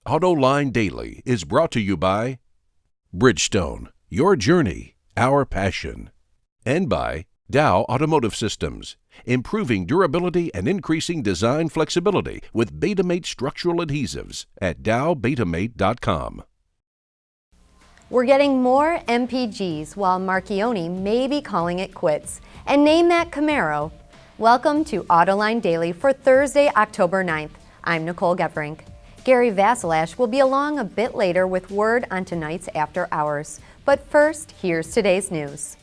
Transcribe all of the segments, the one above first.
Autoline Daily is brought to you by Bridgestone, your journey, our passion, and by Dow Automotive Systems, improving durability and increasing design flexibility with Betamate structural adhesives at dowbetamate.com. We're getting more MPGs while Marchioni may be calling it quits. And NameThatCamaro. Welcome to Autoline Daily for Thursday, October 9th. I'm Nicole Gevrink. Gary Vasilash will be along a bit later with word on tonight's After Hours. But first, here's today's news.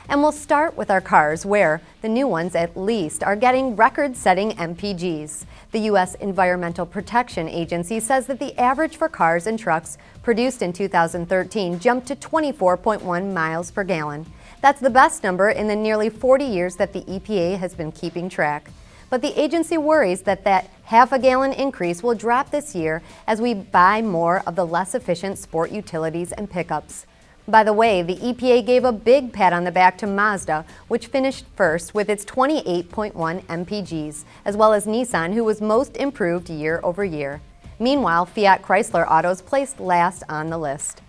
And we'll start with our cars, where the new ones at least are getting record-setting MPGs. The U.S. Environmental Protection Agency says that the average for cars and trucks produced in 2013 jumped to 24.1 miles per gallon. That's the best number in the nearly 40 years that the EPA has been keeping track. But the agency worries that half-a-gallon increase will drop this year as we buy more of the less efficient sport utilities and pickups. By the way, the EPA gave a big pat on the back to Mazda, which finished first with its 28.1 MPGs, as well as Nissan, who was most improved year over year. Meanwhile, Fiat-Chrysler autos placed last on the list.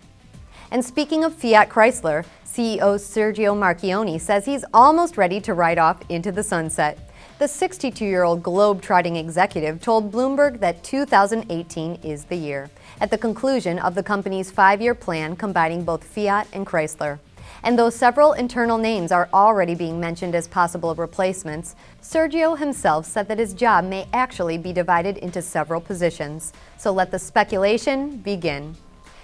And speaking of Fiat-Chrysler, CEO Sergio Marchioni says he's almost ready to ride off into the sunset. The 62-year-old globe-trotting executive told Bloomberg that 2018 is the year, at the conclusion of the company's 5-year plan combining both Fiat and Chrysler. And though several internal names are already being mentioned as possible replacements, Sergio himself said that his job may actually be divided into several positions. So let the speculation begin.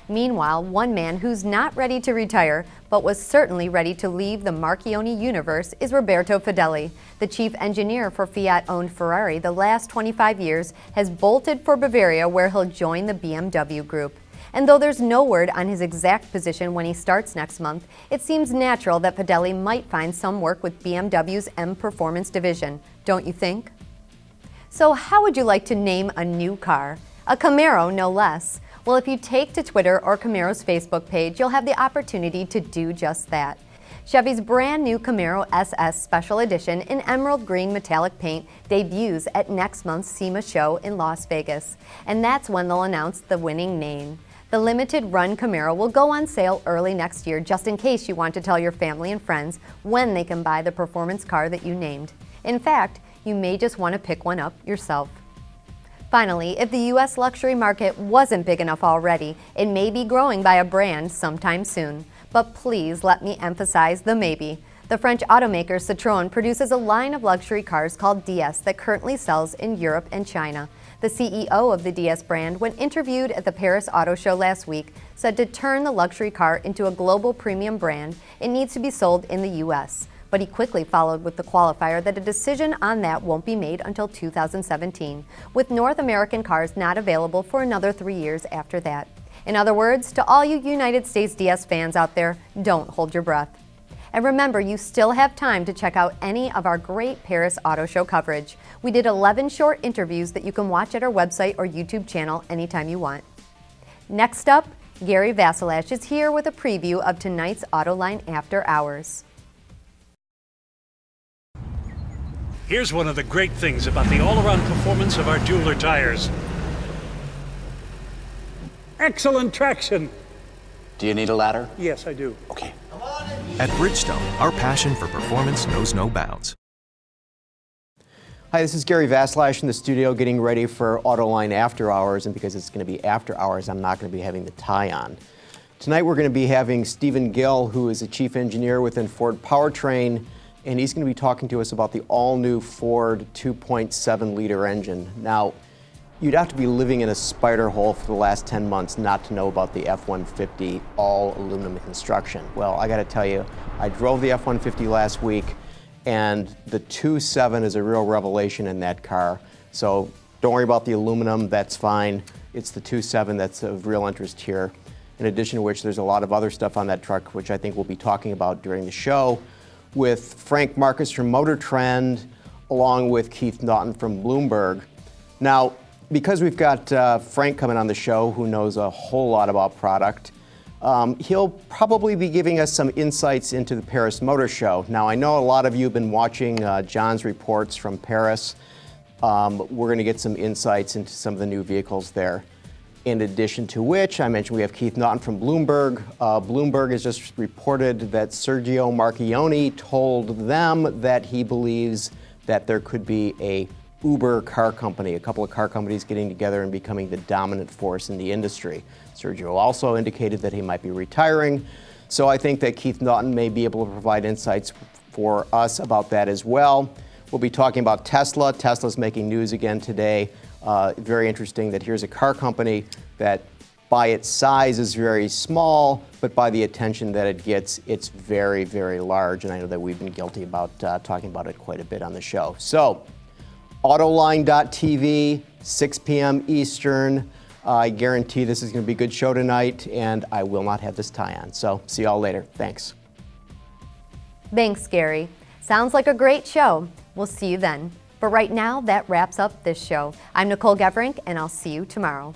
Meanwhile, one man who's not ready to retire, but was certainly ready to leave the Marchioni universe, is Roberto Fedeli. The chief engineer for Fiat-owned Ferrari the last 25 years has bolted for Bavaria, where he'll join the BMW group. And though there's no word on his exact position when he starts next month, it seems natural that Fedeli might find some work with BMW's M Performance division, don't you think? So how would you like to name a new car? A Camaro, no less. Well, if you take to Twitter or Camaro's Facebook page, you'll have the opportunity to do just that. Chevy's brand new Camaro SS Special Edition in emerald green metallic paint debuts at next month's SEMA show in Las Vegas. And that's when they'll announce the winning name. The limited run Camaro will go on sale early next year, just in case you want to tell your family and friends when they can buy the performance car that you named. In fact, you may just want to pick one up yourself. Finally, if the U.S. luxury market wasn't big enough already, it may be growing by a brand sometime soon. But please let me emphasize the maybe. The French automaker Citroen produces a line of luxury cars called DS that currently sells in Europe and China. The CEO of the DS brand, when interviewed at the Paris Auto Show last week, said to turn the luxury car into a global premium brand, it needs to be sold in the U.S. But he quickly followed with the qualifier that a decision on that won't be made until 2017, with North American cars not available for another 3 years after that. In other words, to all you United States DS fans out there, don't hold your breath. And remember, you still have time to check out any of our great Paris Auto Show coverage. We did 11 short interviews that you can watch at our website or YouTube channel anytime you want. Next up, Gary Vasilash is here with a preview of tonight's Autoline After Hours. Here's one of the great things about the all-around performance of our Jeweler tires. Excellent traction. Do you need a ladder? Yes, I do. Okay. At Bridgestone, our passion for performance knows no bounds. Hi, this is Gary Vasilash in the studio getting ready for Autoline After Hours, and because it's going to be after hours, I'm not going to be having the tie on. Tonight we're going to be having Stephen Gill, who is a chief engineer within Ford Powertrain, and he's going to be talking to us about the all-new Ford 2.7-liter engine. Now, you'd have to be living in a spider hole for the last 10 months not to know about the F-150 all-aluminum construction. Well, I got to tell you, I drove the F-150 last week, and the 2.7 is a real revelation in that car. So don't worry about the aluminum, that's fine. It's the 2.7 that's of real interest here. In addition to which, there's a lot of other stuff on that truck, which I think we'll be talking about during the show, with Frank Marcus from Motor Trend, along with Keith Naughton from Bloomberg. Now, because we've got Frank coming on the show, who knows a whole lot about product, he'll probably be giving us some insights into the Paris Motor Show. Now, I know a lot of you have been watching John's reports from Paris. We're going to get some insights into some of the new vehicles there. In addition to which, I mentioned we have Keith Naughton from Bloomberg. Bloomberg has just reported that Sergio Marchionne told them that he believes that there could be a Uber car company, a couple of car companies getting together and becoming the dominant force in the industry. Sergio also indicated that he might be retiring. So I think that Keith Naughton may be able to provide insights for us about that as well. We'll be talking about Tesla. Tesla's making news again today. Very interesting that here's a car company that by its size is very small, but by the attention that it gets, it's very, very large. And I know that we've been guilty about talking about it quite a bit on the show. So, Autoline.tv, 6 p.m. Eastern. I guarantee this is going to be a good show tonight, and I will not have this tie on. So, see y'all later. Thanks. Thanks, Gary. Sounds like a great show. We'll see you then. But right now, that wraps up this show. I'm Nicole Gevrink, and I'll see you tomorrow.